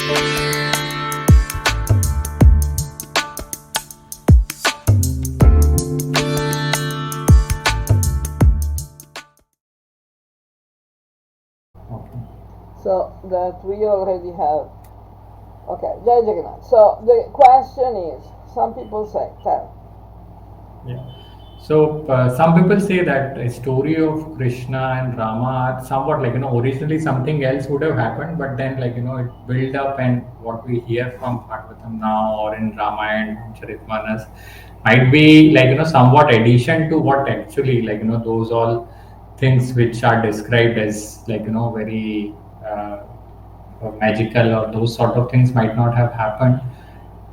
So that we already have. Okay, Jai Jagannath. So the question is, some people say, tell. Yeah. So some people say that a story of Krishna and Rama are somewhat like, originally something else would have happened, but then like, it built up, and what we hear from Bhagavatam now or in Ramayana, Charitmanas might be like, somewhat addition to what actually like, those all things which are described as like, very magical or those sort of things might not have happened.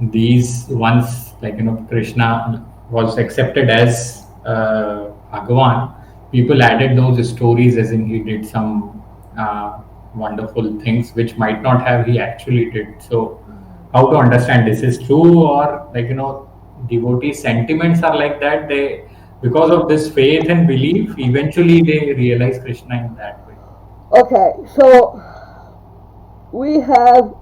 These once like Krishna was accepted as Bhagavan, people added those stories as in he did some wonderful things which might not have he actually did. So how to understand this is true, or like devotee sentiments are like that, they because of this faith and belief eventually they realize Krishna in that way. Okay, so we have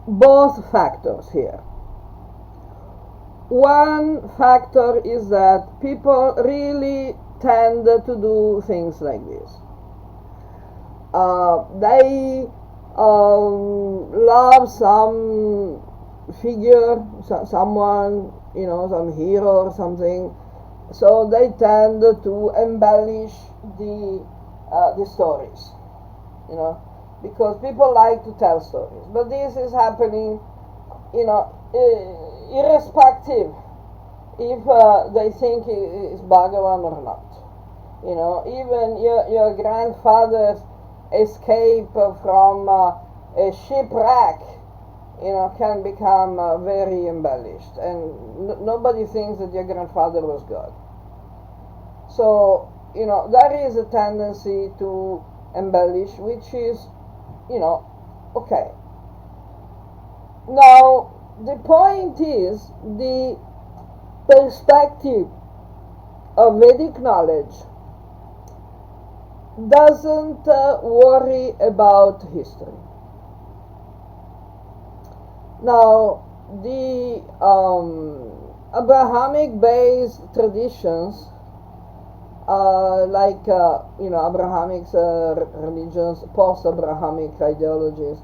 both factors here. One factor is that people really tend to do things like this. They love some figure, someone, some hero or something, so they tend to embellish the stories, because people like to tell stories. But this is happening, irrespective if they think it's Bhagavan or not. Even your grandfather's escape from a shipwreck, can become very embellished, and nobody thinks that your grandfather was God. So, there is a tendency to embellish, which is, okay. Now, the point is, the perspective of Vedic knowledge doesn't worry about history. Now, the Abrahamic-based traditions, like Abrahamic religions, post-Abrahamic ideologies,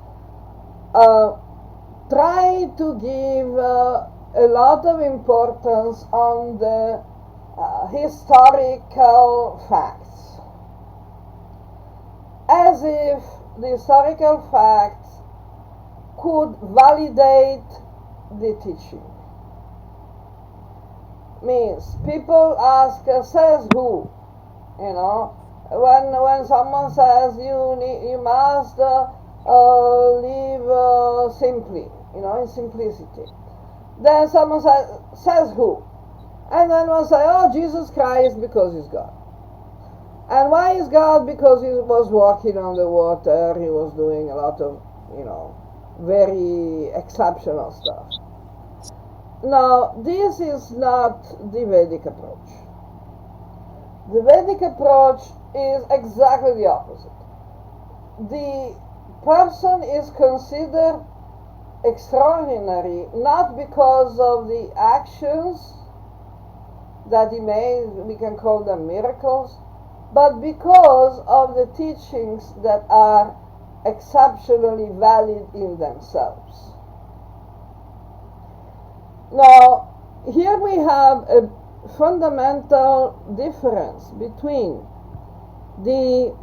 try to give a lot of importance on the historical facts, as if the historical facts could validate the teaching. Means people ask, says who? When someone says you must live simply, in simplicity. Then someone says who? And then one say, oh, Jesus Christ, because he's God. And why is God? Because he was walking on the water, he was doing a lot of, very exceptional stuff. Now, this is not the Vedic approach. The Vedic approach is exactly the opposite. The person is considered extraordinary not because of the actions that he made, we can call them miracles, but because of the teachings that are exceptionally valid in themselves. Now, here we have a fundamental difference between the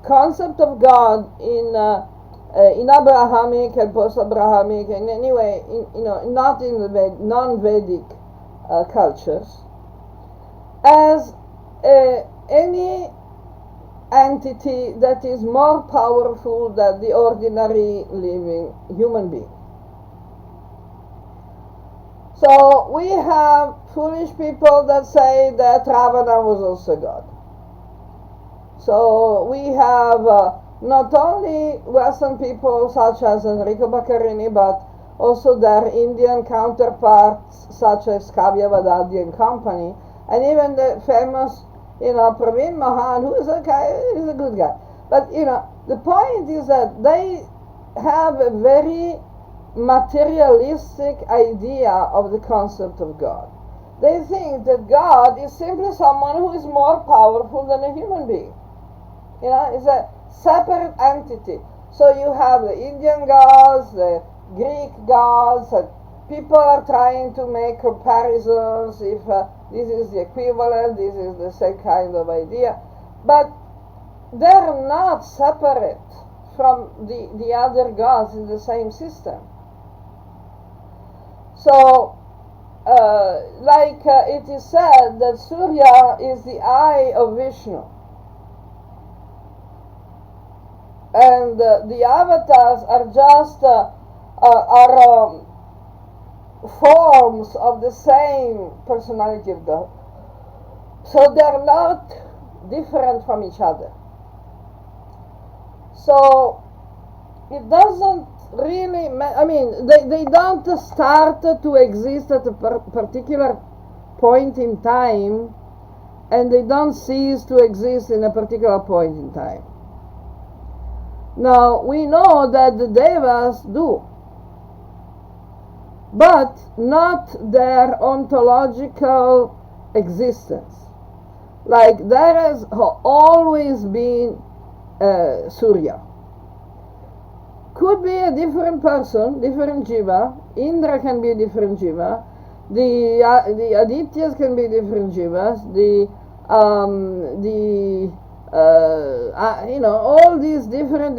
concept of God in Abrahamic and post-Abrahamic, and anyway, not in the non-Vedic cultures, as any entity that is more powerful than the ordinary living human being. So we have foolish people that say that Ravana was also God. So we have not only Western people such as Enrico Baccarini, but also their Indian counterparts such as Kavya Vadadi and company, and even the famous, Praveen Mahan, who is he's a good guy. But, The point is that they have a very materialistic idea of the concept of God. They think that God is simply someone who is more powerful than a human being. You know, it's a separate entity. So you have the Indian gods, the Greek gods, and people are trying to make comparisons if this is the equivalent, this is the same kind of idea. But they're not separate from the other gods in the same system. So, it is said that Surya is the eye of Vishnu. And the avatars are just forms of the same personality of God. So they're not different from each other. So it doesn't really they don't start to exist at a particular point in time, and they don't cease to exist in a particular point in time. Now we know that the devas do, but not their ontological existence. Like there has always been Surya. Could be a different person, different jiva. Indra can be a different jiva. The Adityas can be different jivas. All these different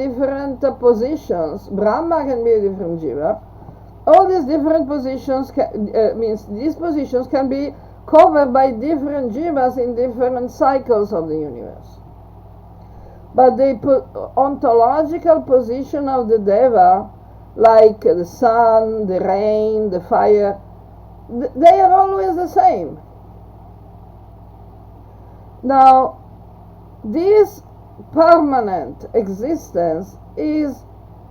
positions. Brahma can be a different jiva. All these different positions these positions can be covered by different jivas in different cycles of the universe. But the ontological position of the deva, like the sun, the rain, the fire, they are always the same. Now, this permanent existence is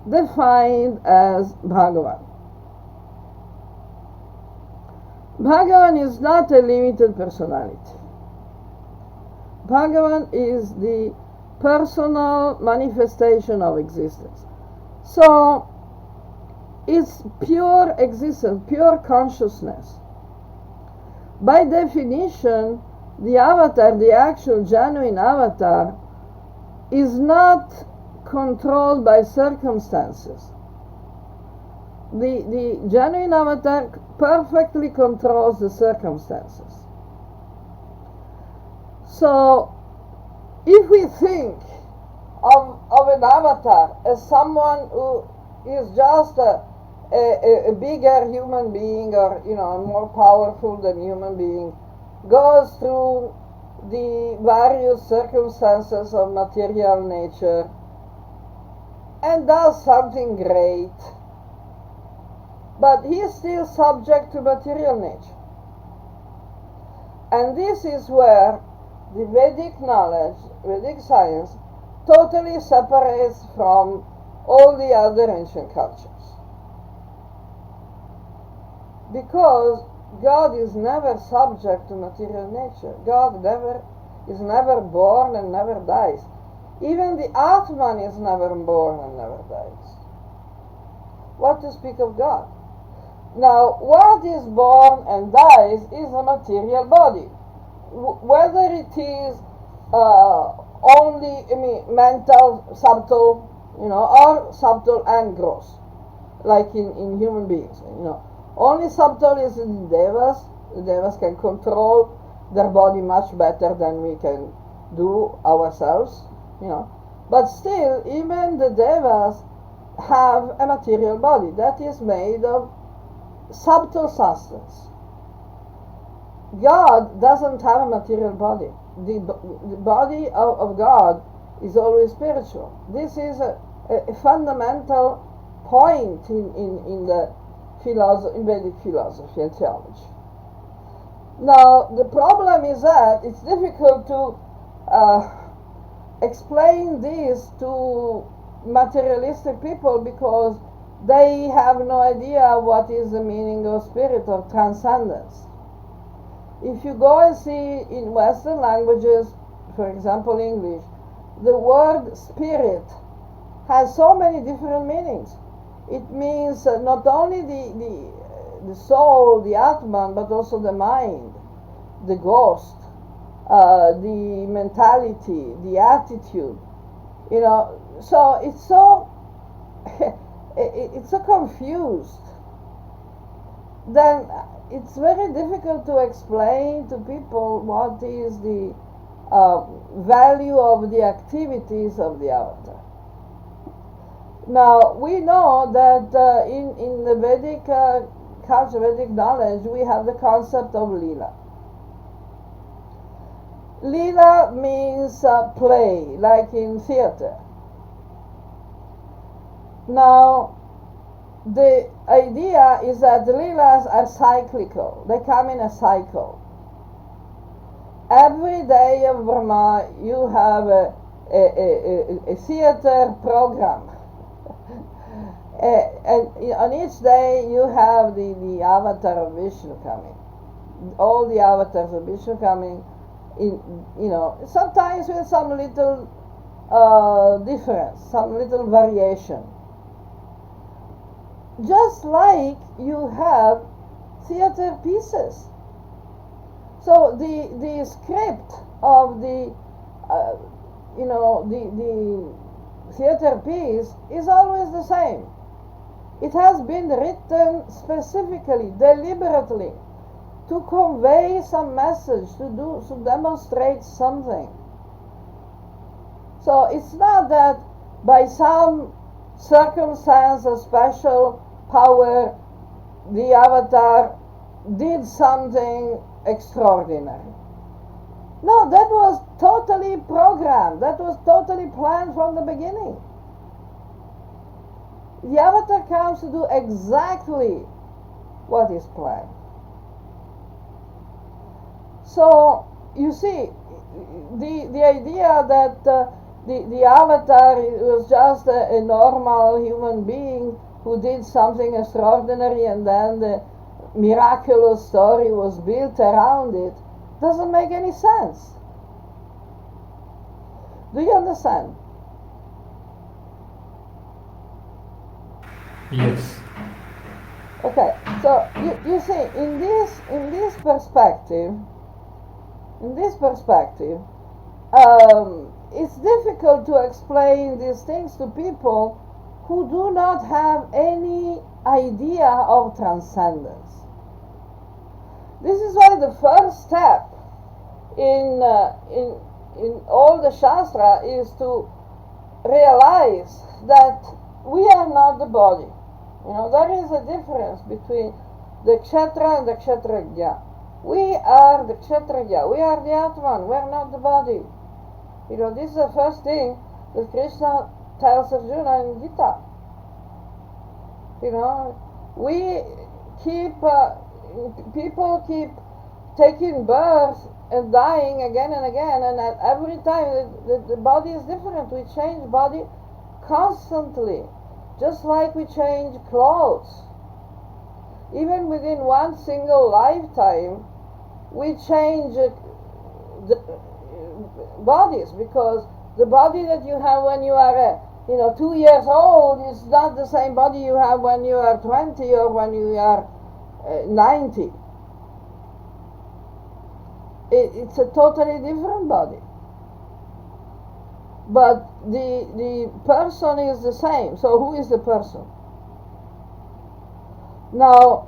defined as Bhagavan. Bhagavan is not a limited personality. Bhagavan is the personal manifestation of existence. So it's pure existence, pure consciousness. By definition, the avatar, the actual genuine avatar, is not controlled by circumstances. The genuine avatar perfectly controls the circumstances. So if we think of an avatar as someone who is just a bigger human being, or more powerful than human being, goes through the various circumstances of material nature and does something great, but he is still subject to material nature. And this is where the Vedic knowledge, Vedic science, totally separates from all the other ancient cultures. Because God is never subject to material nature. God is never born and never dies. Even the Atman is never born and never dies. What to speak of God? Now, what is born and dies is a material body. Whether it is only mental, subtle, or subtle and gross, like in human beings. Only subtle is in devas. The devas can control their body much better than we can do ourselves. But still, even the devas have a material body that is made of subtle substance. God doesn't have a material body. The body of God is always spiritual. This is a fundamental point in the in Vedic philosophy and theology. Now, the problem is that it's difficult to explain this to materialistic people because they have no idea what is the meaning of spirit or transcendence. If you go and see in Western languages, for example English, the word spirit has so many different meanings. It means not only the soul, the Atman, but also the mind, the ghost, the mentality, the attitude. You know, so it's so it's so confused. Then it's very difficult to explain to people what is the value of the activities of the avatar. Now, we know that in the Vedic culture, Vedic knowledge, we have the concept of Leela. Leela means play, like in theater. Now, the idea is that the Leelas are cyclical. They come in a cycle. Every day of Brahma, you have a theater program. And on each day, you have the avatar of Vishnu coming. All the avatars of Vishnu coming. Sometimes with some little difference, some little variation. Just like you have theater pieces. So the script of the theater piece is always the same. It has been written specifically, deliberately, to convey some message, to demonstrate something. So it's not that by some circumstance, a special power, the avatar did something extraordinary. No, that was totally programmed. That was totally planned from the beginning. The avatar comes to do exactly what is planned. So, you see, the idea that the avatar was just a normal human being who did something extraordinary and then the miraculous story was built around it doesn't make any sense. Do you understand? Yes. Okay, so you see, in this perspective, it's difficult to explain these things to people who do not have any idea of transcendence. This is why the first step in all the Shastra is to realize that we are not the body. There is a difference between the Kshetra and the Kshetrajna. We are the Kshetrajna. We are the Atman. We are not the body. This is the first thing that Krishna tells Arjuna in Gita. We people keep taking birth and dying again and again, and at every time the body is different. We change body constantly, just like we change clothes. Even within one single lifetime, we change the bodies, because the body that you have when you are 2 years old is not the same body you have when you are 20 or when you are 90. It's a totally different body. But the person is the same. So who is the person? Now,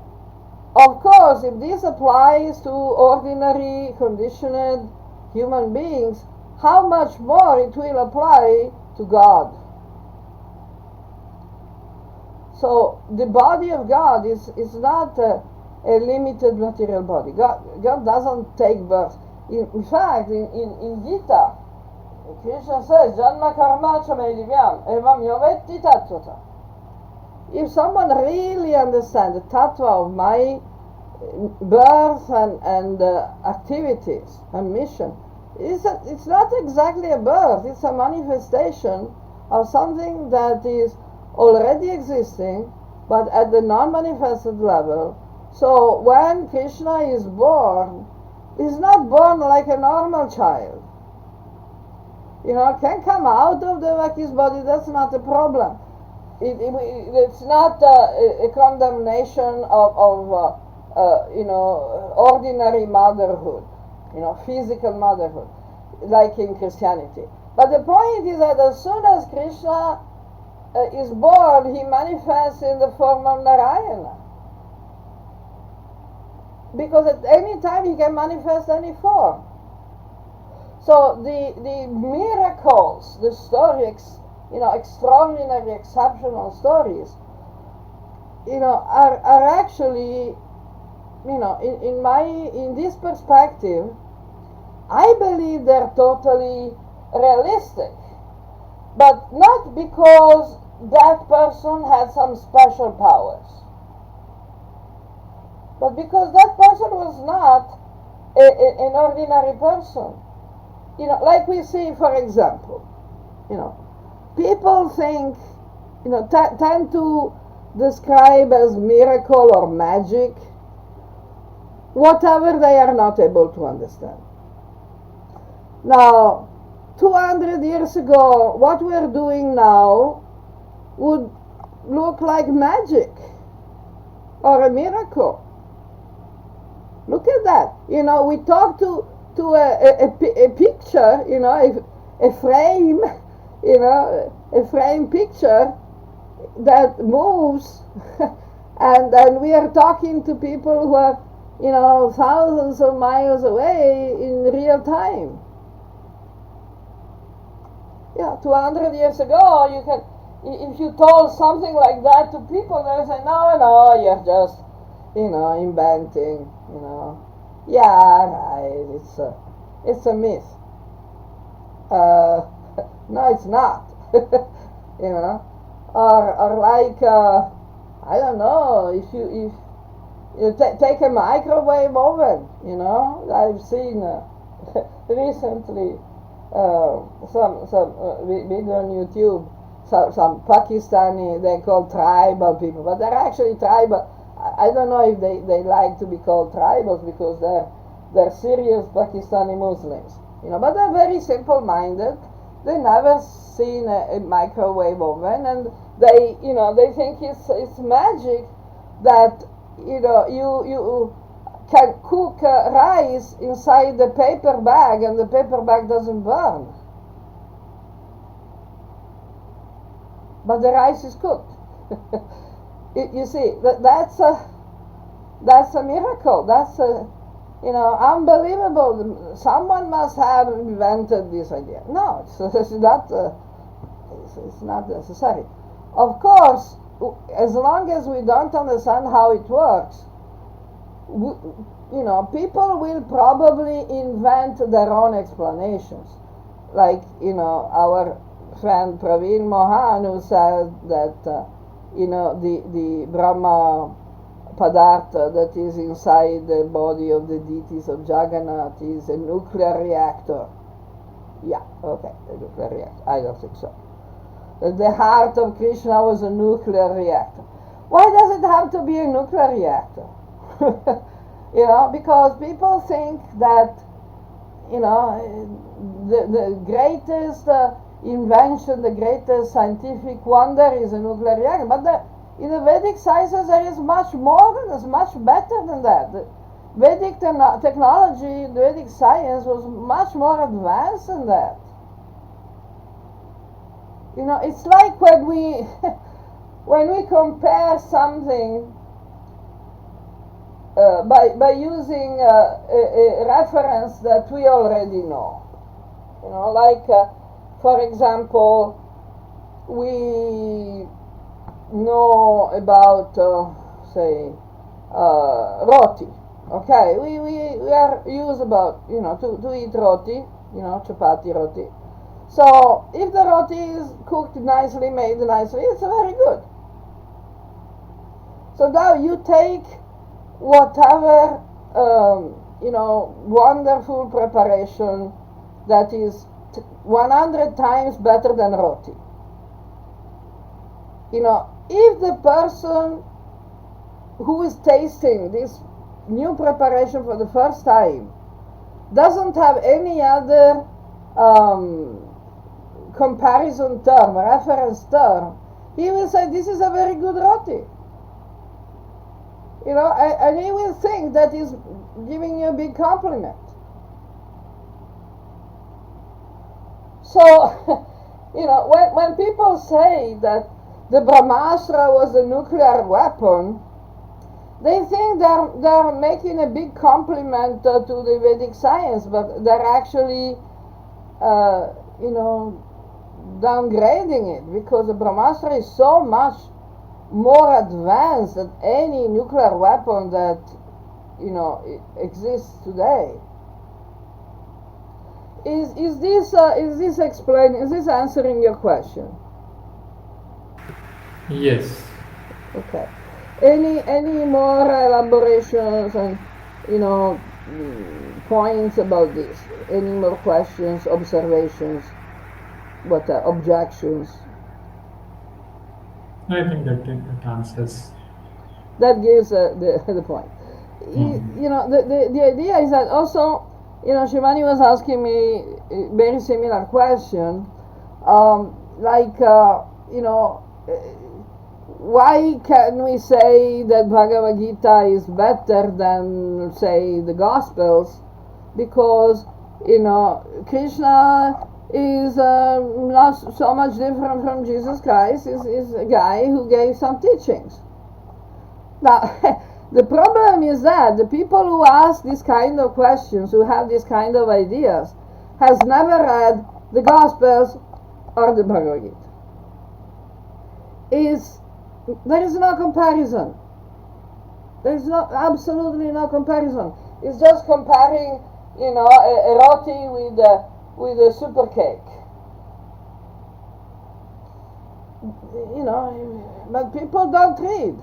of course, if this applies to ordinary, conditioned human beings, how much more it will apply to God. So the body of God is not a limited material body. God doesn't take birth. In fact, in Gita, Krishna says, Janma karma chame divyam evam yovetti tattvata. If someone really understands the tattva of my birth and activities and mission, it's not exactly a birth, it's a manifestation of something that is already existing, but at the non-manifested level. So when Krishna is born, he's not born like a normal child. can come out of the Vaki's body. That's not a problem. It's not a condemnation of ordinary motherhood, physical motherhood, like in Christianity. But the point is that as soon as Krishna is born, he manifests in the form of Narayana. Because at any time he can manifest any form. So the miracles, the story, extraordinary, exceptional stories, are actually, in this perspective, I believe they're totally realistic, but not because that person had some special powers, but because that person was not an ordinary person. Like we see, for example, people think, tend to describe as miracle or magic whatever they are not able to understand. Now, 200 years ago, what we're doing now would look like magic or a miracle. Look at that. We talk to a picture, a frame, a frame picture that moves, and then we are talking to people who are, thousands of miles away in real time. 200 years ago, if you told something like that to people, they would say, no, you're just, inventing, yeah, right, it's a myth. No, it's not. Or like, I don't know, if you take a microwave oven, I've seen recently some video on YouTube, some Pakistani, they call tribal people, but they're actually tribal. I don't know if they like to be called tribals because they're serious Pakistani Muslims, but they're very simple-minded. They never seen a microwave oven, and they think it's magic that you can cook rice inside the paper bag and the paper bag doesn't burn, but the rice is cooked. You see, that's a miracle. That's unbelievable. Someone must have invented this idea. No, it's not necessary. Of course, as long as we don't understand how it works, people will probably invent their own explanations. Like, our friend Praveen Mohan, who said that, the Brahma Padartha that is inside the body of the deities of Jagannath is a nuclear reactor. Yeah, okay, a nuclear reactor. I don't think so. The heart of Krishna was a nuclear reactor. Why does it have to be a nuclear reactor? Because people think that, the greatest invention, the greatest scientific wonder is a nuclear reactor. But in the Vedic sciences there is much more than that, much better than that. The Vedic technology, the Vedic science was much more advanced than that. It's like when we compare something by using a reference that we already know. For example, we know about, say, roti. Okay, we are used about, to eat roti, chapati roti. So if the roti is cooked nicely, made nicely, it's very good. So now you take whatever, wonderful preparation that is 100 times better than roti. If the person who is tasting this new preparation for the first time doesn't have any other comparison term, reference term, he will say, this is a very good roti. You know, and he will think that he's giving you a big compliment. So, you know, when people say that the Brahmastra was a nuclear weapon, they think they're making a big compliment to the Vedic science, but they're actually, you know, downgrading it, because the Brahmastra is so much more advanced than any nuclear weapon that, you know, exists today. Is this explaining? Is this answering your question? Yes. Okay. Any more elaborations and, you know, points about this? Any more questions, observations, objections? I think that answers. That gives the point. You know, the idea is that also, you know, Shivani was asking me a very similar question, you know, why can we say that Bhagavad Gita is better than, say, the Gospels? Because, you know, Krishna is not so much different from Jesus Christ. Is a guy who gave some teachings. Now, the problem is that the people who ask these kind of questions, who have these kind of ideas, has never read the Gospels or the Bhagavad Gita. There is no comparison. There is absolutely no comparison. It's just comparing, you know, a roti with a super cake. You know, but people don't read.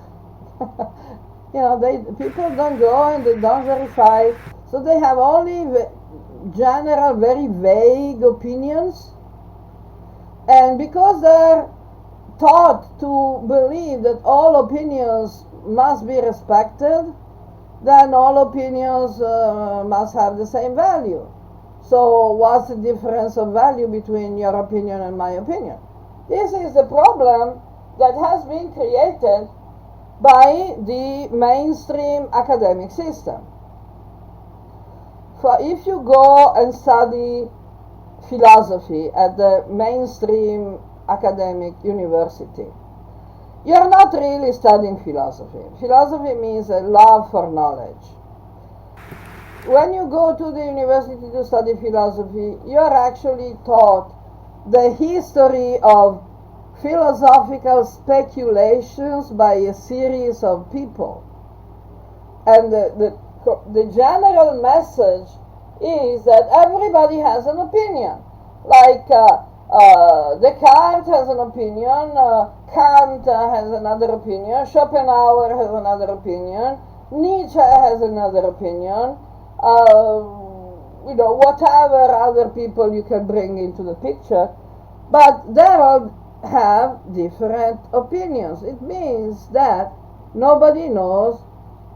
You know, people don't go and they don't verify, so they have only general, very vague opinions, and because they're taught to believe that all opinions must be respected, then all opinions must have the same value. So what's the difference of value between your opinion and my opinion? This is the problem that has been created by the mainstream academic system. For if you go and study philosophy at the mainstream academic university, you're not really studying philosophy. Philosophy means a love for knowledge. When you go to the university to study philosophy, you're actually taught the history of philosophical speculations by a series of people. And the general message is that everybody has an opinion. Like Descartes has an opinion, Kant has another opinion, Schopenhauer has another opinion, Nietzsche has another opinion, you know, whatever other people you can bring into the picture, but they all have different opinions. It means that nobody knows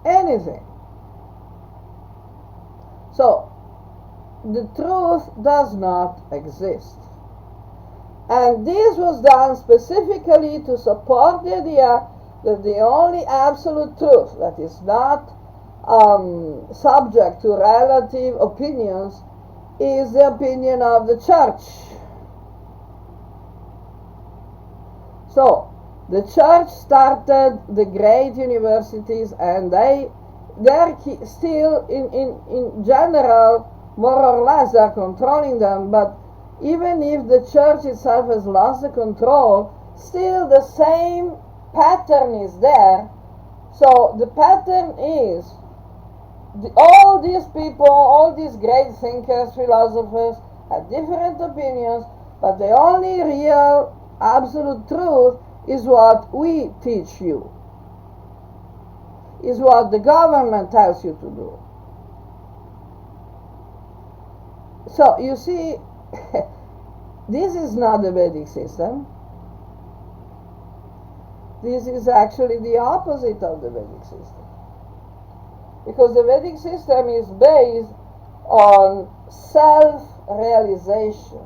anything. So, the truth does not exist. And this was done specifically to support the idea that the only absolute truth that is not subject to relative opinions is the opinion of the church. So, the church started the great universities, and they're still, in general, more or less, they're controlling them, but even if the church itself has lost the control, still the same pattern is there. So the pattern is all these people, all these great thinkers, philosophers, have different opinions, but the only real absolute truth is what we teach you, is what the government tells you to do. So you see, this is not the Vedic system. This is actually the opposite of the Vedic system. Because the Vedic system is based on self-realization.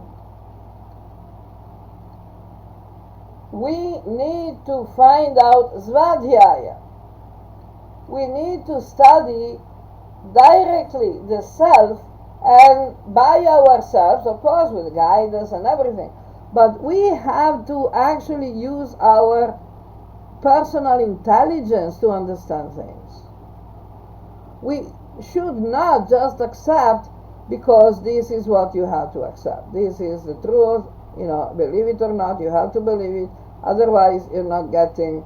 We need to find out Svadhyaya. We need to study directly the self and by ourselves, of course, with guidance and everything. But we have to actually use our personal intelligence to understand things. We should not just accept because this is what you have to accept. This is the truth, believe it or not, you have to believe it, otherwise you're not getting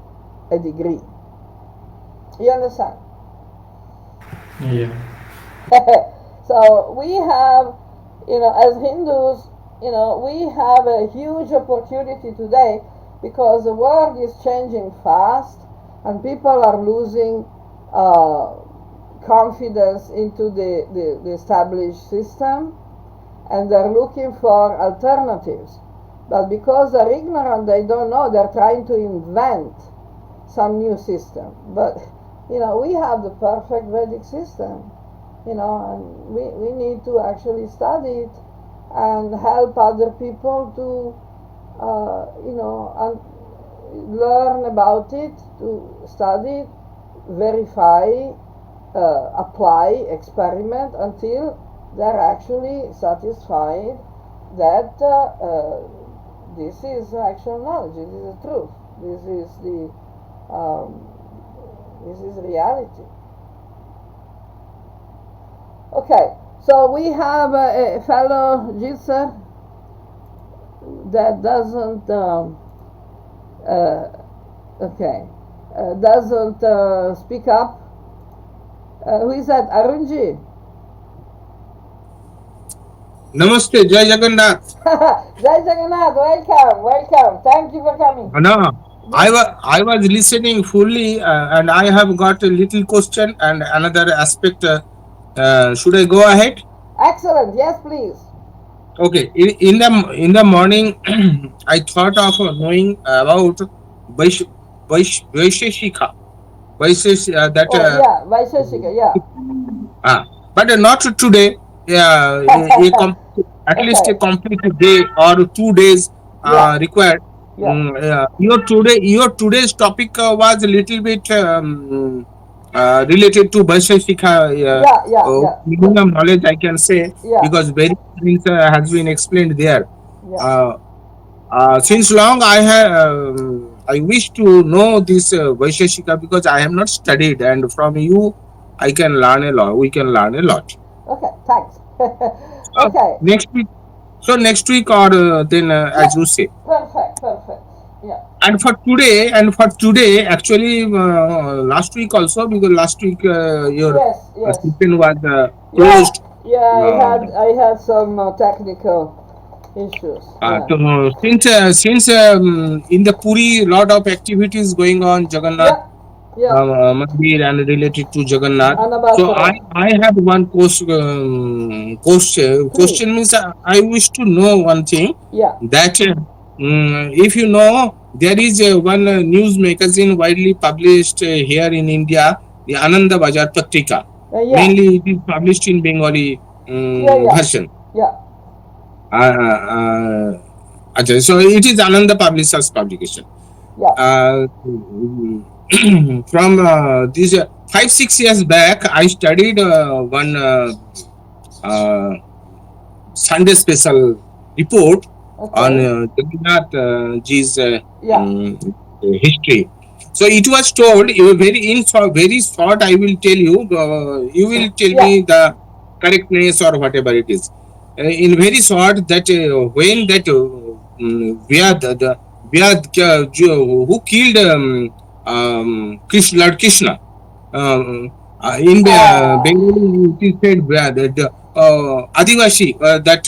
a degree. You understand? Yeah. So we have, as Hindus, we have a huge opportunity today because the world is changing fast and people are losing confidence into the established system, and they're looking for alternatives. But because they're ignorant, they don't know, they're trying to invent some new system. But we have the perfect Vedic system, and we need to actually study it and help other people to learn about it, to study it, verify, apply, experiment until they're actually satisfied that this is actual knowledge, this is the truth, this is reality. Okay, so we have a fellow jitser that doesn't speak up. Who is that? Arunji? Namaste, Jai Jagannath. Jai Jagannath, welcome. Thank you for coming. No, I was listening fully, and I have got a little question and another aspect. Should I go ahead? Excellent. Yes, please. Okay. In the morning, I thought of knowing about Vaisheshika. Vaisheshika, yeah. But not today. Yeah, at least a complete day or 2 days required. Yeah. Your today's topic was a little bit related to Vaisheshika. Minimum knowledge I can say, because very things has been explained there. Since long I wish to know this Vaisheshika because I have not studied, and from you I can learn a lot. We can learn a lot. Okay, thanks. Okay. Next week or then as you say. Perfect. Yeah. And for today, actually, last week also, because last week your session was closed. Yeah, I had some technical issues. Since in the Puri, lot of activities going on, Jagannath Mandir and related to Jagannath. So I have one question. Question means I wish to know one thing. That if you know, there is one news magazine widely published here in India, the Ananda Bazar Patrika. Mainly it is published in Bengali version. So it is Ananda Publishers publication. From these 5-6 years back, I studied one Sunday special report on Jagannath ji's history. So it was told, very short, I will tell you. You will tell me the correctness or whatever it is. In very short, that when that Vyad who killed Lord Krishna, in Bengali it is said that Adivashi, that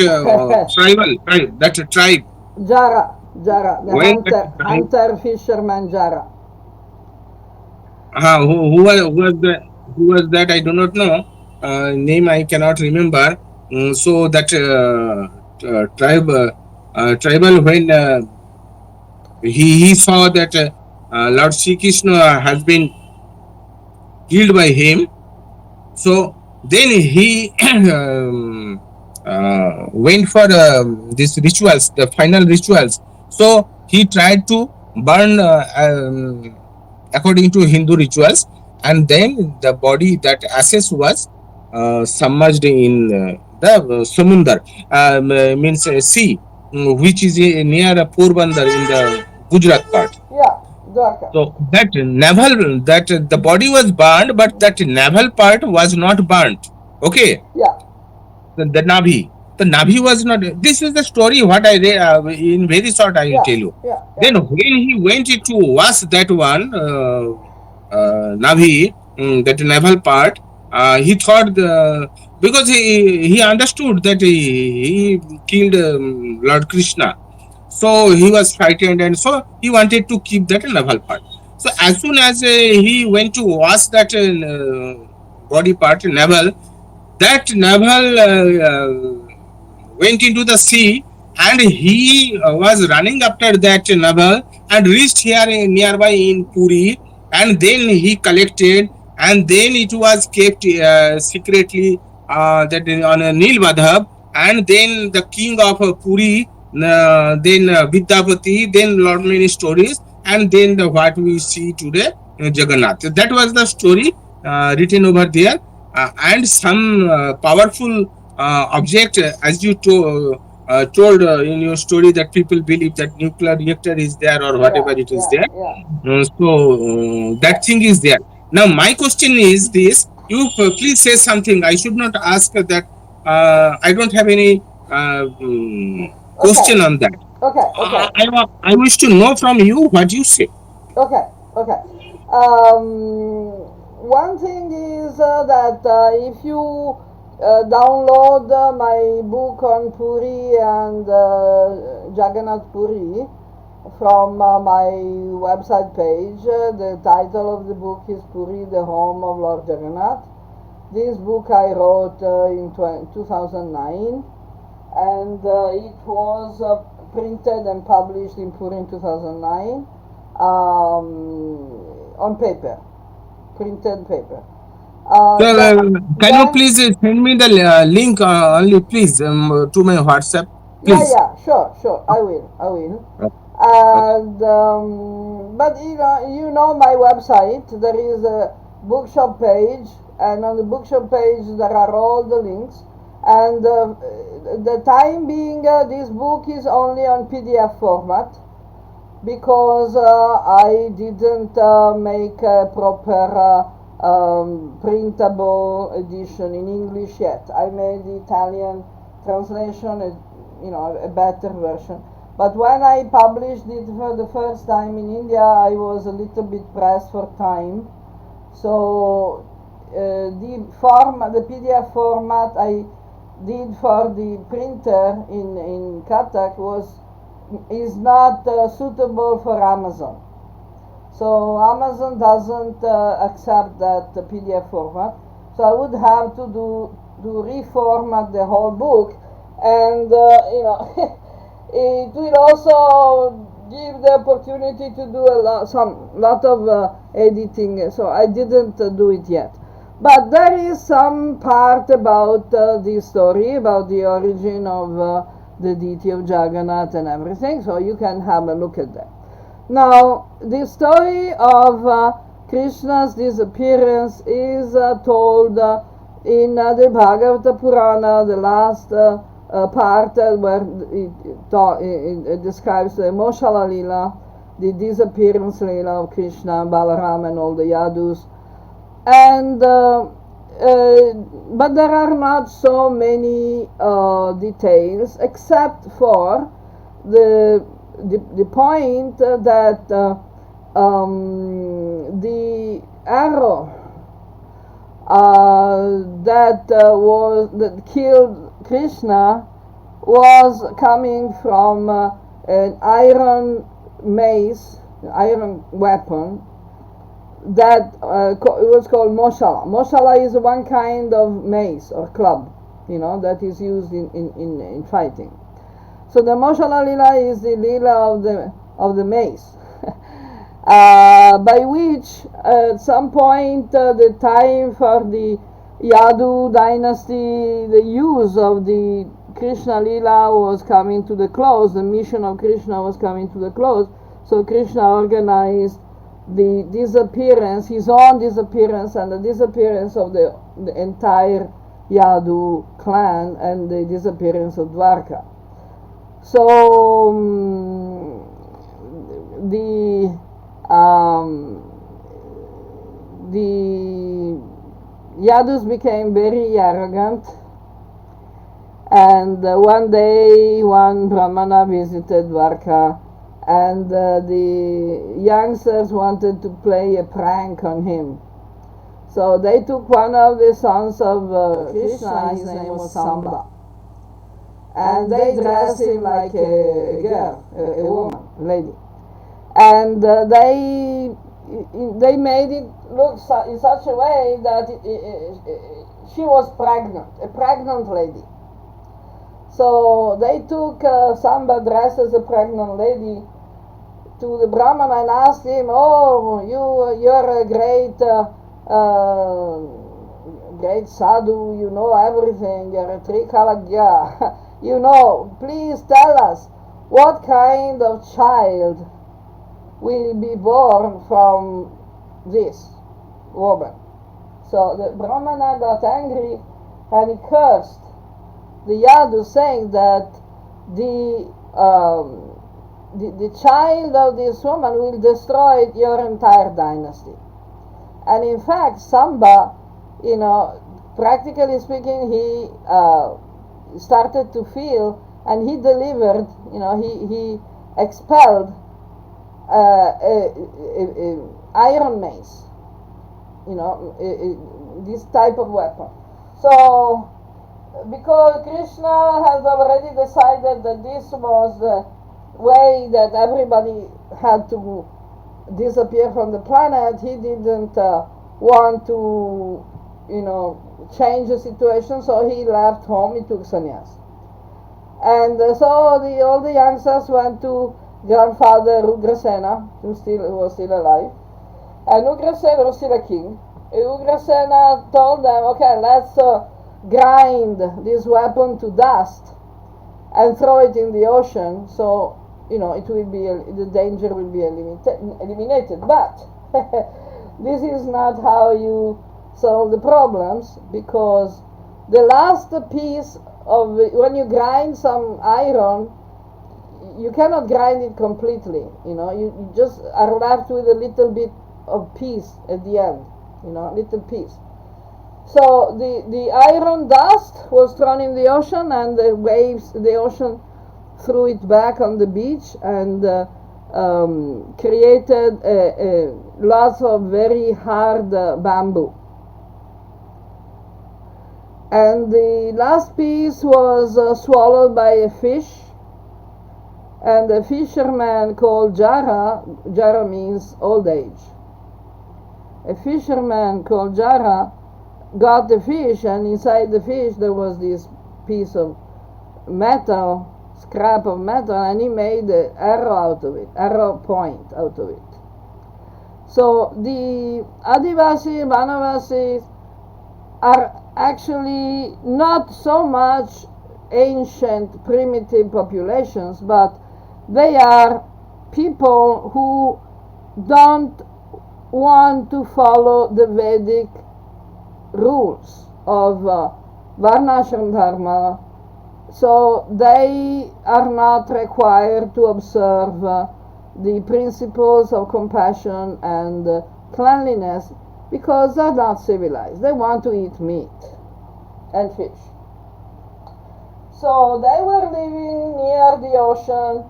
tribe. Jara, the hunter, fisherman Jara. Who was that? I do not know. Name I cannot remember. So that tribal, when he saw that Lord Sri Krishna has been killed by him, so then he went for these rituals, the final rituals. So he tried to burned according to Hindu rituals, and then the body, that ashes was submerged in the samundar, means sea, which is near Porbandar in the Gujarat part. Yeah, Dwarka. So that naval, that the body was burned, but that naval part was not burnt. Okay, Yeah. the Navi. The Navi was not. This is the story. What I read in very short, I will Yeah. tell you. Yeah. Then when he went to wash that one Navi, that naval part, he thought because he understood that he killed Lord Krishna, so he was frightened, and so he wanted to keep that naval part. So as soon as he went to wash that body part, naval, that naval went into the sea, and he was running after that naval and reached here nearby in Puri, and then he collected, and then it was kept secretly that on a Nil Madhav, and then the king of Puri, then Vidyapati, then lot many stories, and then what we see today, Jagannath. That was the story written over there, and some powerful object, as you told in your story, that people believe that nuclear reactor is there or whatever it is there. That thing is there. Now my question is this: you please say something. I should not ask that. I don't have any question on that. Okay. Okay. I wish to know from you what you say. Okay. Okay. One thing is that if you download my book on Puri and Jagannath Puri from my website page, the title of the book is Puri, the home of Lord Jagannath. This book I wrote in 2009, and it was printed and published in Puri in 2009 on paper, printed paper. Can you please send me the link only, please, to my WhatsApp, please? Yeah, sure, I will. Okay. And but you know my website. There is a bookshop page, and on the bookshop page there are all the links. And the time being, this book is only on PDF format, because I didn't make a proper printable edition in English yet. I made the Italian translation, a better version. But when I published it for the first time in India, I was a little bit pressed for time. So the PDF format I did for the printer in Katak is not suitable for Amazon. So Amazon doesn't accept that PDF format. So I would have to reformat the whole book, and it will also give the opportunity to do a lot of editing. So I didn't do it yet. But there is some part about this story, about the origin of the deity of Jagannath and everything. So you can have a look at that. Now, the story of Krishna's disappearance is told in the Bhagavata Purana, the last part where it describes the Moshala Lila, the disappearance Lila of Krishna, Balaram, and all the Yadus. And but there are not so many details, except for the point that the arrow that killed Krishna was coming from an iron mace, iron weapon that it was called Moshala. Moshala is one kind of mace or club, that is used in fighting. So the Moshala Lila is the Lila of the mace, by which at some point the time for the Yadu dynasty, the use of the Krishna Lila was coming to the close, the mission of Krishna was coming to the close. So Krishna organized the disappearance, his own disappearance, and the disappearance of the entire Yadu clan, and the disappearance of Dwarka. So the Yadus became very arrogant, and one day one Brahmana visited Dwarka, and the youngsters wanted to play a prank on him. So they took one of the sons of Krishna, his name was Samba, and they dressed him like a girl, a woman, a lady, and they made it look in such a way that she was pregnant, a pregnant lady. So they took Samba dressed as a pregnant lady to the Brahman and asked him, "Oh, you're a great sadhu, you know everything, you're a trikalagya, you know, please tell us, what kind of child will be born from this woman?" So the Brahmana got angry and he cursed the Yadu, saying that the child of this woman will destroy your entire dynasty. And in fact, Samba, practically speaking, he started to feel, and he delivered, he expelled iron mace, this type of weapon. So, because Krishna has already decided that this was the way that everybody had to disappear from the planet, he didn't want to, change the situation, so he left home, he took sannyas. And so all the youngsters went to grandfather Ugrasena, who was still alive, and Ugrasena was still a king. Ugrasena told them, okay, let's grind this weapon to dust and throw it in the ocean, so it will be the danger will be eliminated. But this is not how you solve the problems, because the last piece of when you grind some iron, you cannot grind it completely. You just are left with a little bit of piece at the end, little piece. So the iron dust was thrown in the ocean, and the waves, the ocean threw it back on the beach, and created lots of very hard bamboo. And the last piece was swallowed by a fish, and a fisherman called Jara means old age. A fisherman called Jara got the fish, and inside the fish there was this piece of metal, scrap of metal, and he made an arrow out of it, arrow point out of it. So the Adivasi, Vanavasis are actually not so much ancient primitive populations, but they are people who don't want to follow the Vedic rules of Varnashram Dharma, so they are not required to observe the principles of compassion and cleanliness, because they're not civilized. They want to eat meat and fish. So they were living near the ocean,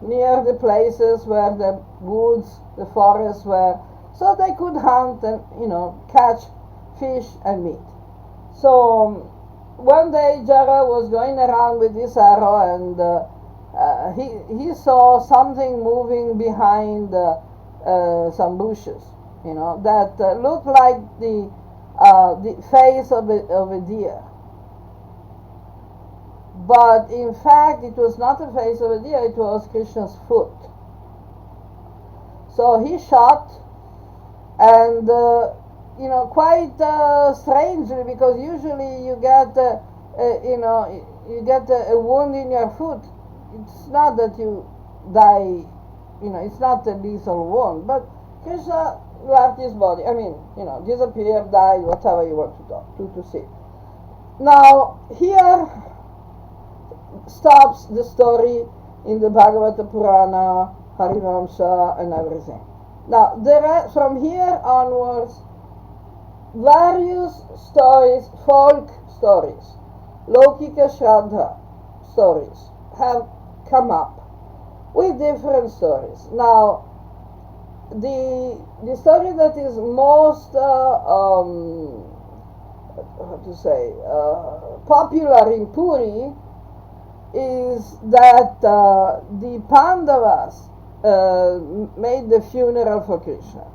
near the places where the woods, the forests were, so they could hunt and catch fish and meat. So one day Jara was going around with this arrow, and he saw something moving behind some bushes, that looked like the face of a deer. But in fact, it was not the face of a deer, it was Krishna's foot. So he shot, and quite strangely, because usually you get a wound in your foot. It's not that you die it's not a lethal wound, but Krishna left his body. Disappeared, died, whatever you want to see. Now, here stops the story in the Bhagavata Purana, Harivamsa, and everything. Now, from here onwards, various stories, folk stories, Lokika Shraddha stories, have come up with different stories. Now, the story that is most popular in Puri is that the Pandavas made the funeral for Krishna.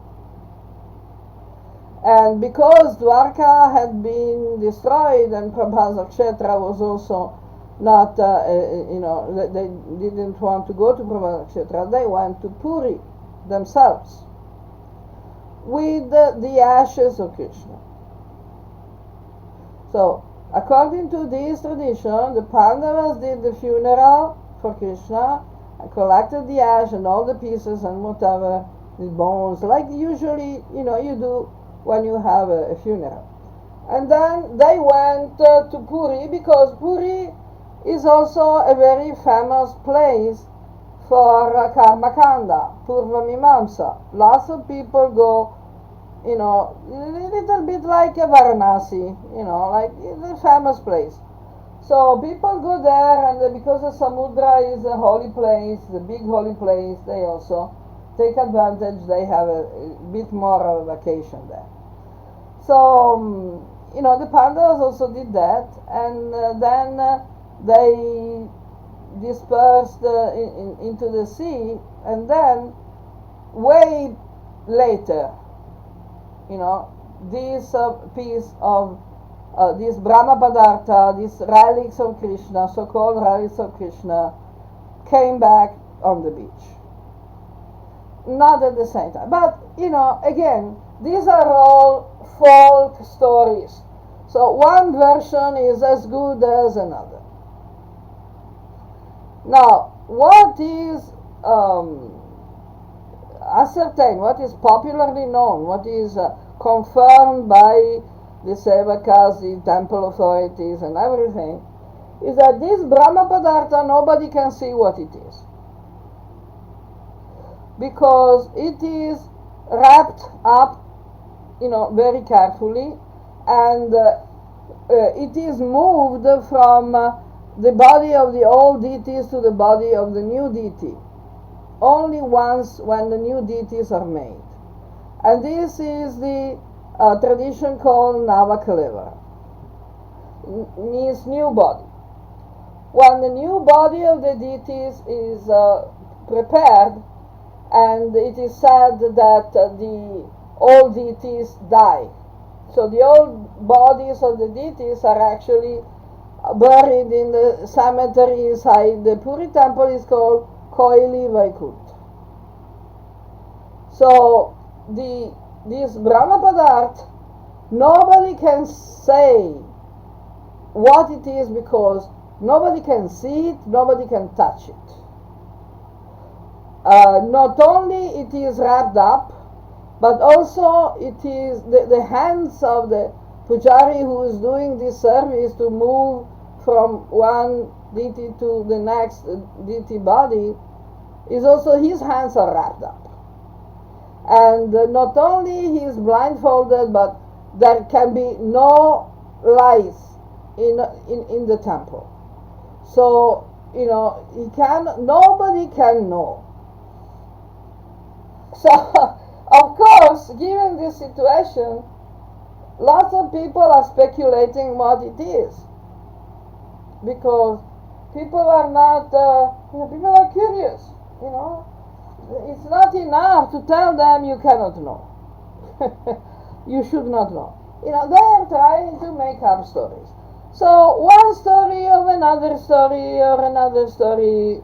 And because Dwarka had been destroyed and Prabhasa Kshetra was also not, they didn't want to go to Prabhasa Kshetra, they went to Puri themselves with the ashes of Krishna. So, according to this tradition, the Pandavas did the funeral for Krishna and collected the ash and all the pieces and whatever, the bones, like usually, you do when you have a funeral. And then they went to Puri, because Puri is also a very famous place for Karma Kanda, Purva Mimamsa. Lots of people go, a little bit like a Varanasi, like a famous place. So people go there, and because the Samudra is a holy place, the big holy place, they also take advantage. They have a bit more of a vacation there. So, the Pandavas also did that, and then they dispersed into the sea, and then way later, this piece of this Brahma Padartha, these relics of Krishna, so-called relics of Krishna, came back on the beach. Not at the same time. But, again, these are all folk stories. So one version is as good as another. Now, what is ascertained, what is popularly known, what is confirmed by the Sevakas, the temple authorities and everything, is that this Brahma Padartha, nobody can see what it is. Because it is wrapped up, very carefully, and it is moved from the body of the old deities to the body of the new deity only once, when the new deities are made. And this is the tradition called Navakaleva, means new body. When the new body of the deities is prepared, and it is said that the old deities die. So the old bodies of the deities are actually buried in the cemetery inside the Puri temple. Is called Koili Vaikut. So this Brahma Padartha, nobody can say what it is, because nobody can see it, nobody can touch it. Not only it is wrapped up, but also it is the hands of the pujari who is doing this service to move from one deity to the next deity body, is also, his hands are wrapped up. And not only he is blindfolded, but there can be no light in the temple. So, nobody can know. So, of course, given this situation, lots of people are speculating what it is, because people are not, people are curious, It's not enough to tell them you cannot know. You should not know. They are trying to make up stories. So one story of another story or another story,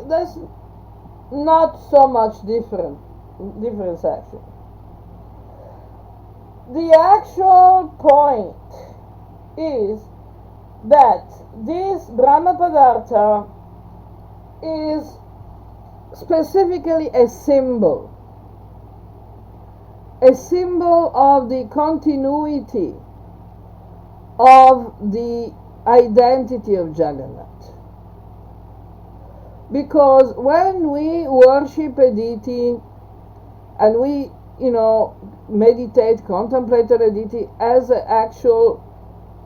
there's not so much difference actually. The actual point is that this Brahma Padartha is specifically a symbol of the continuity of the identity of Jagannath. Because when we worship a deity and we, meditate, contemplate a deity as an actual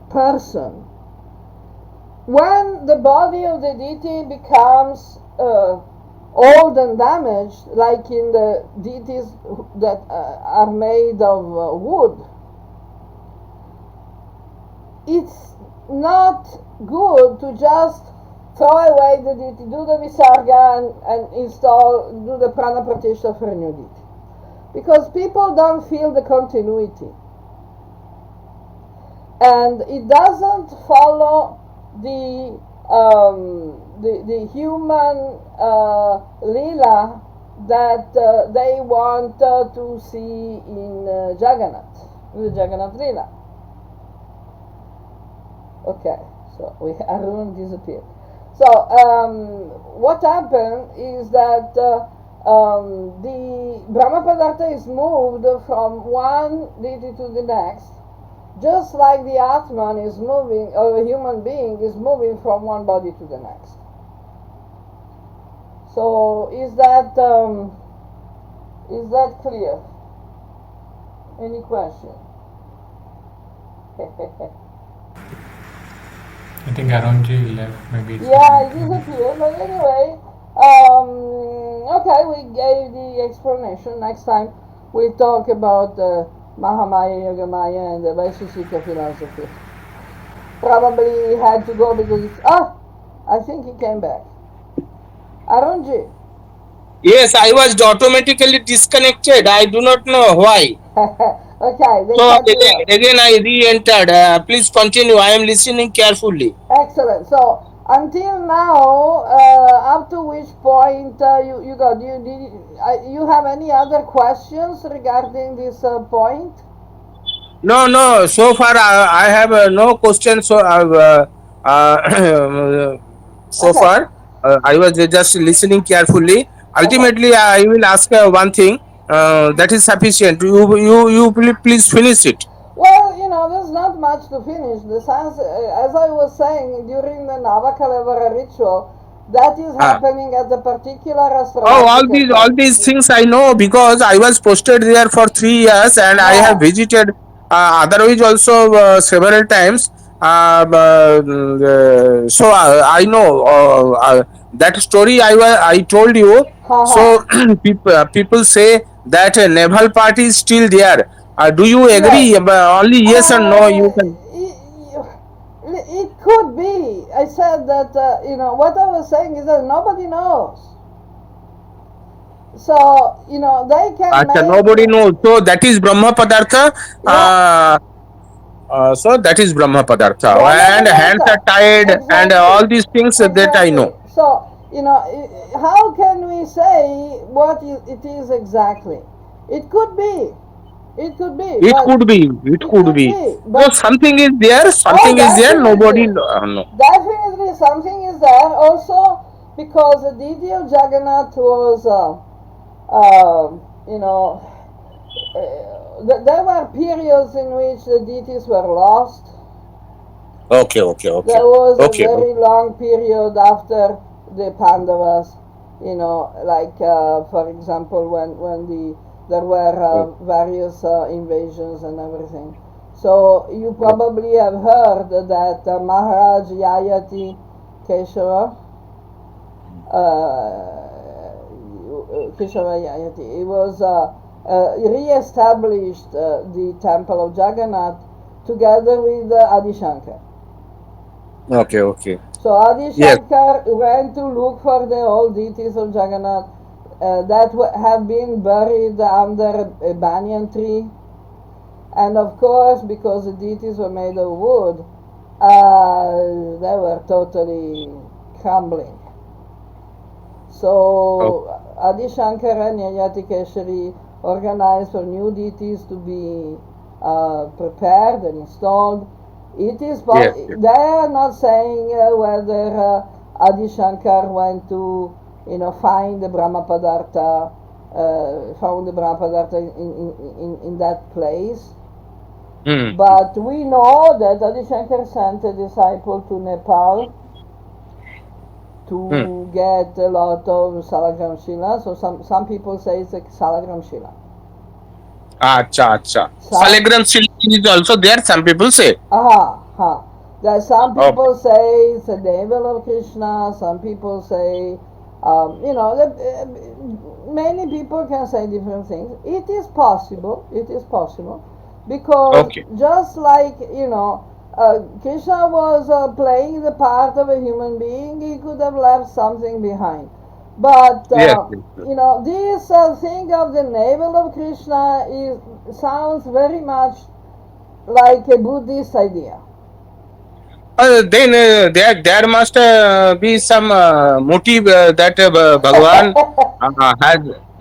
person, when the body of the deity becomes old and damaged, like in the deities that are made of wood, it's not good to just throw away the deity, do the visarga and do the prana pratishtha for a new deity. Because people don't feel the continuity. And it doesn't follow the human lila that they want to see in Jagannath, the Jagannath lila. Okay, so Arun disappeared. So what happened is that the Brahma Padartha is moved from one deity to the next, just like the Atman is moving, or a human being is moving from one body to the next. So is that clear? Any question? I think Arunji left, maybe. Yeah, it disappeared, but anyway, okay, we gave the explanation. Next time we talk about Mahamaya, Yogamaya, and the Vaisheshika philosophy. Probably he had to go because I think he came back. Arunji. Yes, I was automatically disconnected. I do not know why. Okay. So again I re-entered. Please continue. I am listening carefully. Excellent. So until now, up to which point you got? You have any other questions regarding this point? No. So far I have no questions. So so Okay. far I was just listening carefully. Ultimately, I will ask one thing. That is sufficient. You please finish it. Well, there's not much to finish. The science, as I was saying, during the Navakalevara ritual, that is happening at the particular astrological all these things I know because I was posted there for 3 years and I have visited otherwise also several times. So I know that story I told you. So people say that naval party is still there. Do you agree? Only yes or no you can. It could be. I said that, what I was saying is that nobody knows. So, they can make... Nobody knows. So that is Brahma Padartha. So that is Brahma Padartha. And hands are tied and all these things that I know. So, how can we say what it is exactly? It could be. It could be. So something is there. Something is there. Nobody knows. Definitely something is there. Also, because the deity of Jagannath was, there were periods in which the deities were lost. Okay. There was a very long period after the Pandavas, like for example when there were various invasions and everything. So you probably have heard that Maharaj Yayati Keshava Yayati, he was re-established the temple of Jagannath together with Adi Shankar. Okay. So Adi Shankar went to look for the old deities of Jagannath that have been buried under a banyan tree. And of course, because the deities were made of wood, they were totally crumbling. So Adi Shankar and Yayati Keshari organized for new deities to be prepared and installed. It is they are not saying whether Adi Shankar went to find the Brahma Padartha, found the Brahma Padartha in that place. But we know that Adi Shankar sent a disciple to Nepal to get a lot of Salagram Shila. So some people say it's a Salagram Shila. Acha. Salagram Shila is also there, some people say. There some people say it's a navel of Krishna, some people say, many people can say different things. It is possible, because just like, Krishna was playing the part of a human being, he could have left something behind. But, this thing of the navel of Krishna sounds very much like a Buddhist idea. Then there must be some motive that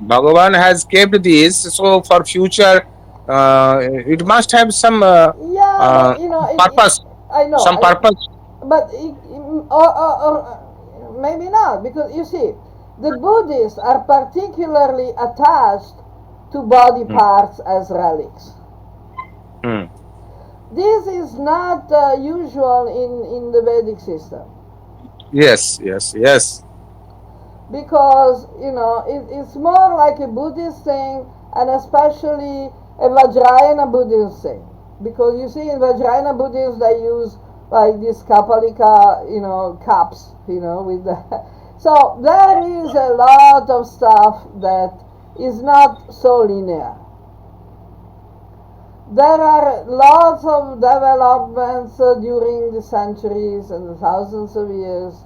Bhagavan has kept this. So for future, it must have some purpose. I know. Some purpose. But or maybe not, because you see, the Buddhists are particularly attached to body parts as relics. This is not usual in the Vedic system. Yes. Because, it's more like a Buddhist thing, and especially a Vajrayana Buddhist thing. Because you see, in Vajrayana Buddhism, they use like these Kapalika, cups, with the... So there is a lot of stuff that is not so linear. There are lots of developments during the centuries and the thousands of years.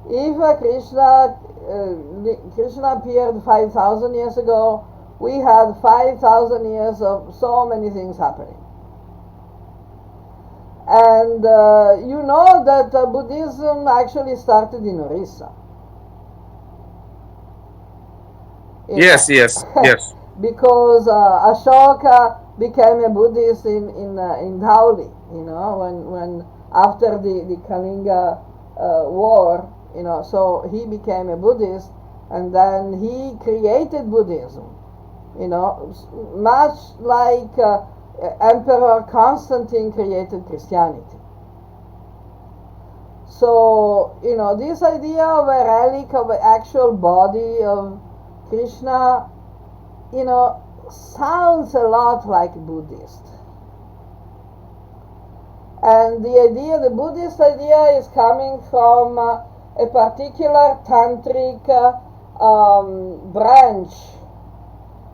If Krishna appeared 5,000 years ago, we had 5,000 years of so many things happening. And you know that Buddhism actually started in Orissa. Yes. Because Ashoka became a Buddhist in Dhauli, when after the Kalinga war, so he became a Buddhist, and then he created Buddhism, much like Emperor Constantine created Christianity. So, this idea of a relic of an actual body of Krishna, sounds a lot like Buddhist. And the Buddhist idea is coming from a particular tantric branch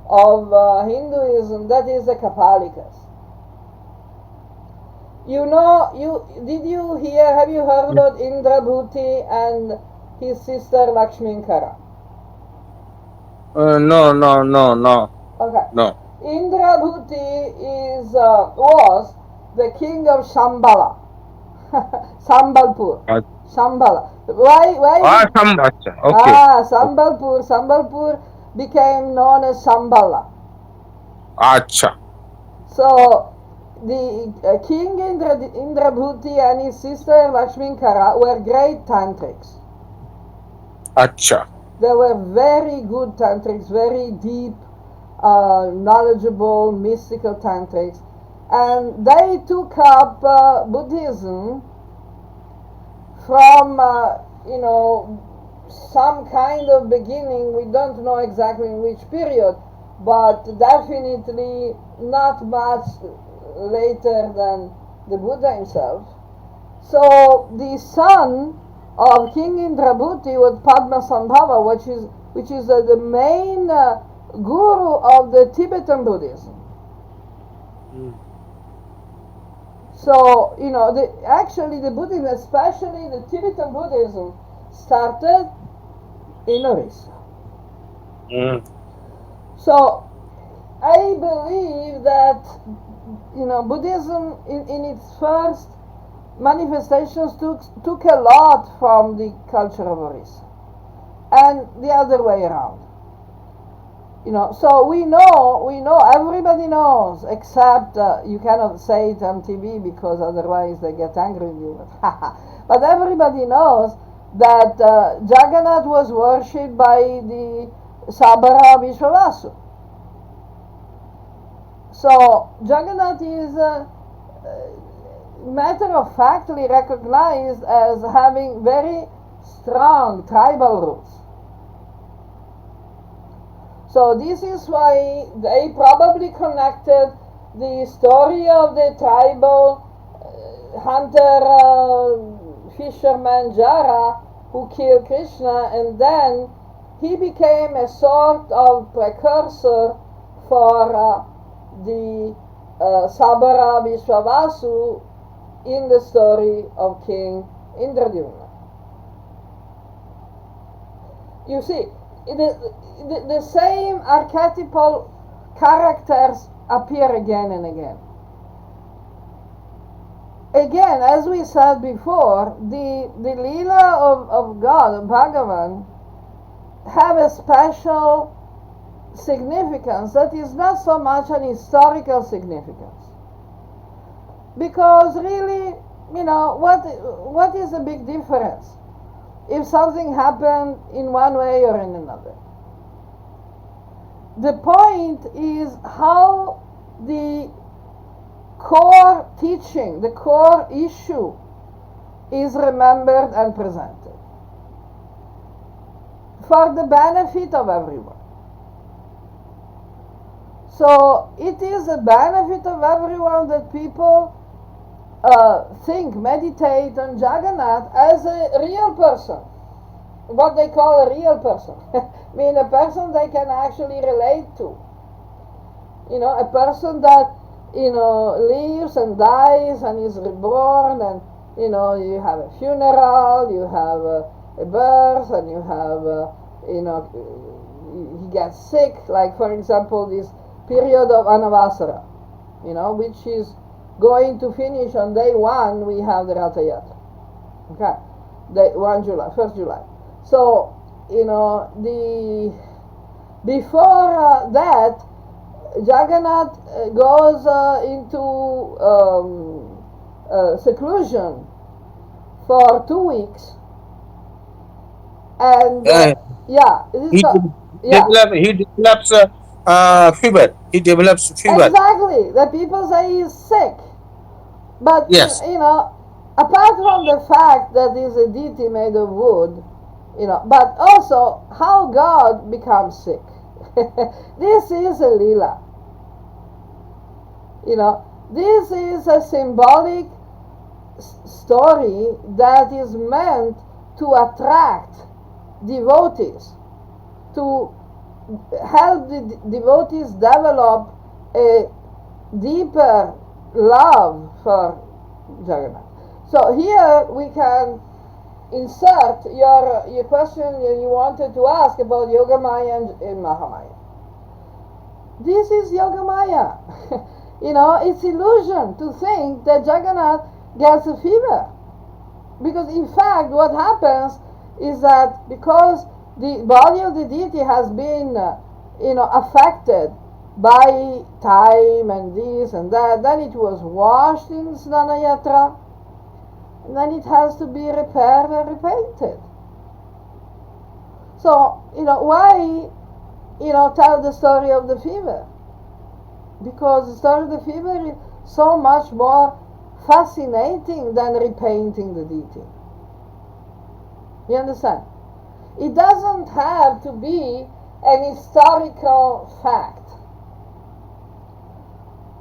of Hinduism, that is the Kapalikas. Have you heard about Indra Bhuti and his sister Lakshminkara? No. Okay. No. Indra Bhuti was the king of Shambhala. Sambalpur. Shambhala. Why? Shambhala. Okay. Sambalpur. Sambalpur became known as Shambhala. Acha. So the king Indra Bhuti and his sister Lakshminkara were great tantrics. Acha. They were very good tantrics, very deep, knowledgeable, mystical tantrics, and they took up Buddhism from some kind of beginning. We don't know exactly in which period, but definitely not much later than the Buddha himself. So the son of King Indrabhuti was Padmasambhava, which is the main guru of the Tibetan Buddhism. So, actually the Buddhism, especially the Tibetan Buddhism, started in Orissa. So, I believe that, Buddhism in its first manifestations took a lot from the culture of Orissa, and the other way around. So we know, everybody knows, except you cannot say it on TV because otherwise they get angry with you. But everybody knows that Jagannath was worshipped by the Sabara Vishwavasu. So Jagannath is matter of factly recognized as having very strong tribal roots. So this is why they probably connected the story of the tribal hunter fisherman Jara who killed Krishna, and then he became a sort of precursor for the Sabara Vishwavasu in the story of King Indradyumna. You see, the same archetypal characters appear again and again. Again, as we said before, the Leela of God, of Bhagavan, have a special significance that is not so much an historical significance. Because really, what is the big difference if something happened in one way or in another? The point is how the core teaching, the core issue is remembered and presented for the benefit of everyone. So it is a benefit of everyone that people think, meditate on Jagannath as a real person, what they call a real person. I mean, a person they can actually relate to. A person that, lives and dies and is reborn, and, you have a funeral, you have a birth, and you have, he gets sick, like, for example, this period of Anavasara, which is going to finish on day 1. We have the Ratha Yatra. Okay, day 1st July. So, before that, Jagannath goes into seclusion for 2 weeks, and he develops fever. He develops fever. Exactly. The people say he's sick, but yes, apart from the fact that he's a deity made of wood, but also how God becomes sick. This is a lila. This is a symbolic story that is meant to attract devotees, to help the devotees develop a deeper love for Jagannath. So here we can insert your question you wanted to ask about Yogamaya and Mahamaya. This is Yogamaya. It's illusion to think that Jagannath gets a fever. Because in fact what happens is that because the body of the deity has been affected by time and this and that, then it was washed in Snana Yatra, and then it has to be repaired and repainted. So, why, tell the story of the fever? Because the story of the fever is so much more fascinating than repainting the deity. You understand? It doesn't have to be an historical fact.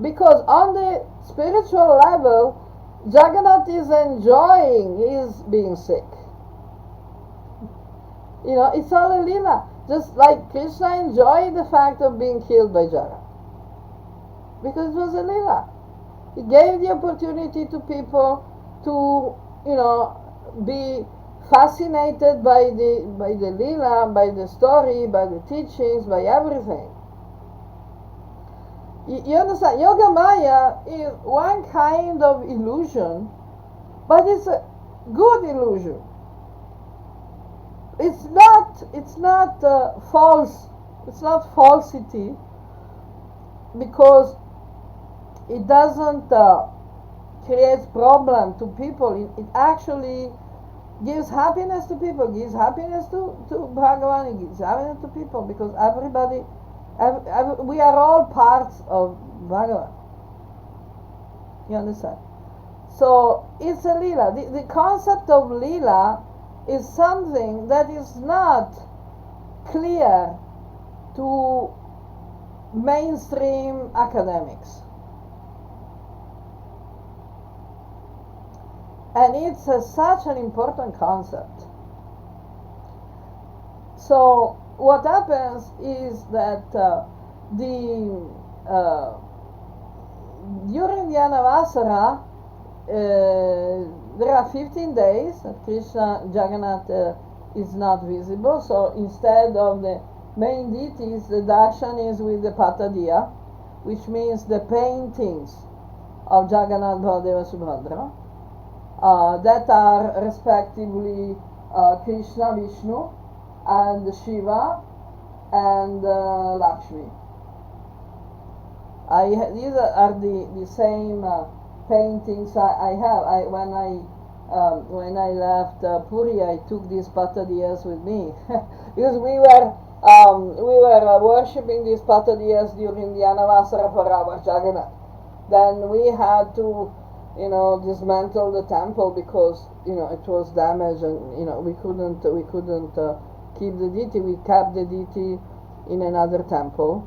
Because on the spiritual level, Jagannath is enjoying his being sick. It's all a lila. Just like Krishna enjoyed the fact of being killed by Jara. Because it was a lila. He gave the opportunity to people to, be fascinated by the lila, by the story, by the teachings, by everything. You understand? Yoga Maya is one kind of illusion, but it's a good illusion. It's not false. It's not falsity, because it doesn't create problem to people. It actually gives happiness to people, gives happiness to Bhagavan, it gives happiness to people, because everybody, we are all parts of Bhagavan. You understand? So it's a lila. The concept of lila is something that is not clear to mainstream academics. And it's such an important concept. So what happens is that during the Anavasara, there are 15 days that Krishna, Jagannath is not visible. So instead of the main deities, the darshan is with the Patadiya, which means the paintings of Jagannath, Baladeva, Subhadra, that are respectively Krishna, Vishnu, and Shiva, and Lakshmi. These are the same paintings I have. When I left Puri, I took these patadiyas with me because we were worshipping these patadiyas during the Anavasara for our Jagannath. Then we had to, dismantle the temple because it was damaged, and we couldn't keep the deity. We kept the deity in another temple.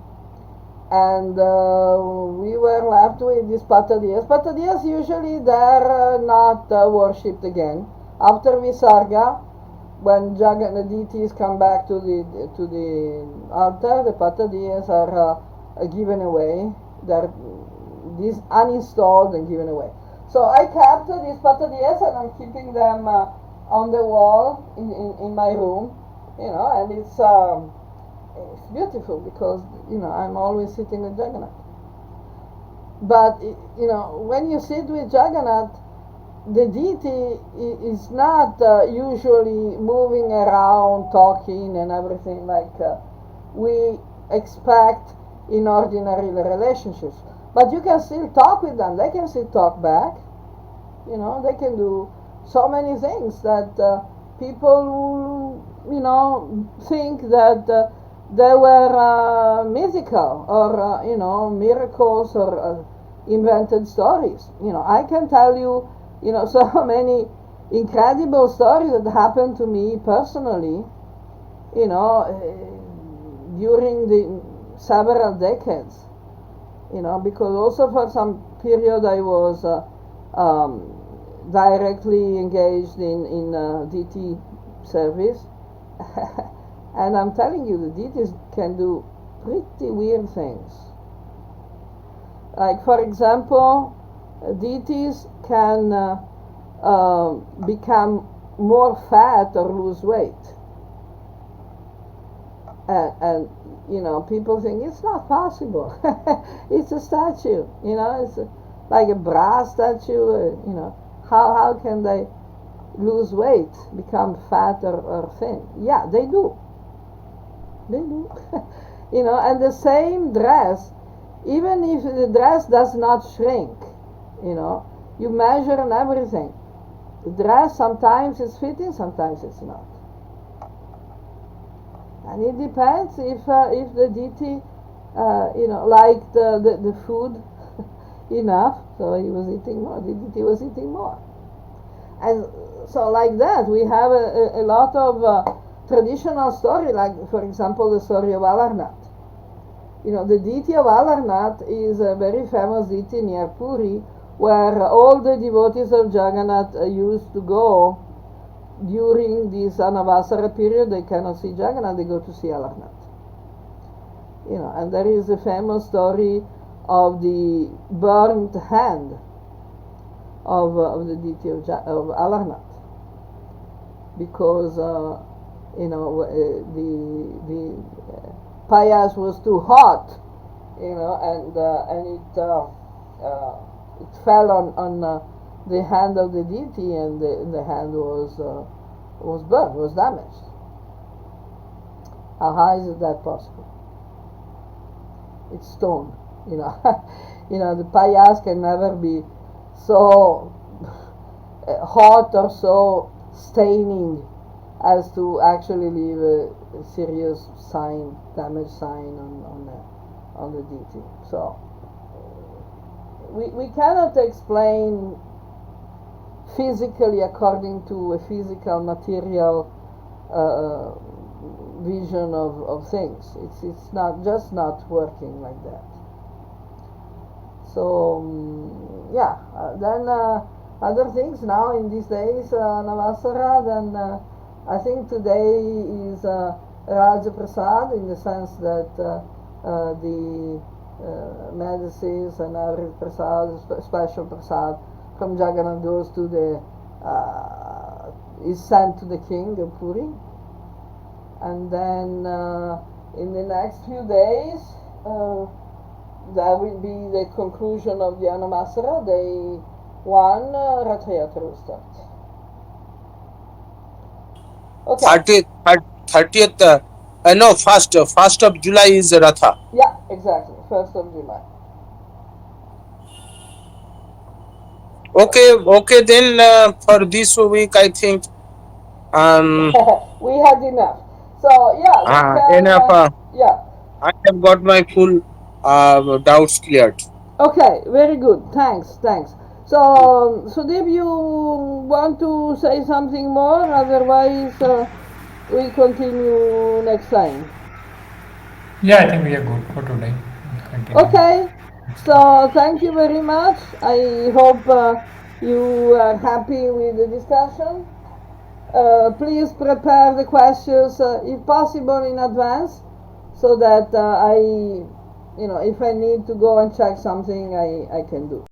And we were left with these patadiyas. Patadiyas usually they're not worshipped again. After Visarga, when the deities come back to the altar, the patadiyas are given away. They're uninstalled and given away. So I kept these patadiyas and I'm keeping them on the wall in my room, and it's beautiful because I'm always sitting with Jagannath. But when you sit with Jagannath, the deity is not usually moving around, talking and everything like we expect in ordinary relationships. But you can still talk with them. They can still talk back. They can do so many things that people think that they were mythical or miracles or invented stories. I can tell you so many incredible stories that happened to me personally during the several decades, because also for some period I was directly engaged in DT service. And I'm telling you, the deities can do pretty weird things. Like, for example, deities can become more fat or lose weight. And people think it's not possible. It's a statue, it's like a brass statue, how can they lose weight, become fat or thin? Yeah, they do. And the same dress, even if the dress does not shrink, you measure and everything. The dress sometimes is fitting, sometimes it's not. And it depends if the deity, liked the food enough, so he was eating more. The deity was eating more. And so like that, we have a lot of traditional story, like for example the story of Alarnath. The deity of Alarnath is a very famous deity near Puri, where all the devotees of Jagannath used to go during this Anavasara period. They cannot see Jagannath, they go to see Alarnath. And there is a famous story of the burnt hand of the deity of Alarnath, because the payas was too hot, and it fell on the hand of the deity, and the hand was burned, was damaged. How is that possible? It's stone, the payas can never be so hot or so staining as to actually leave a serious sign, damage sign on the deity. So we cannot explain physically according to a physical material vision of things. It's not working like that. So then other things now in these days, Navasara, then I think today is Raja Prasad, in the sense that the medicines and every prasad, special prasad from Jagannath goes to the is sent to the king of Puri, and then in the next few days that will be the conclusion of the Anamasara. Day 1, Rath Yatra will start. Okay. 30th, no, 1st of July is Ratha. Yeah, exactly, 1st of July. Okay, then for this week, I think we had enough. So yeah, we can, enough. yeah. I have got my full doubts cleared. Okay, very good. Thanks. So, Sudeep, you want to say something more? Otherwise, we continue next time. Yeah, I think we are good for today. Okay. So, thank you very much. I hope you are happy with the discussion. Please prepare the questions, if possible, in advance, so that if I need to go and check something, I can do.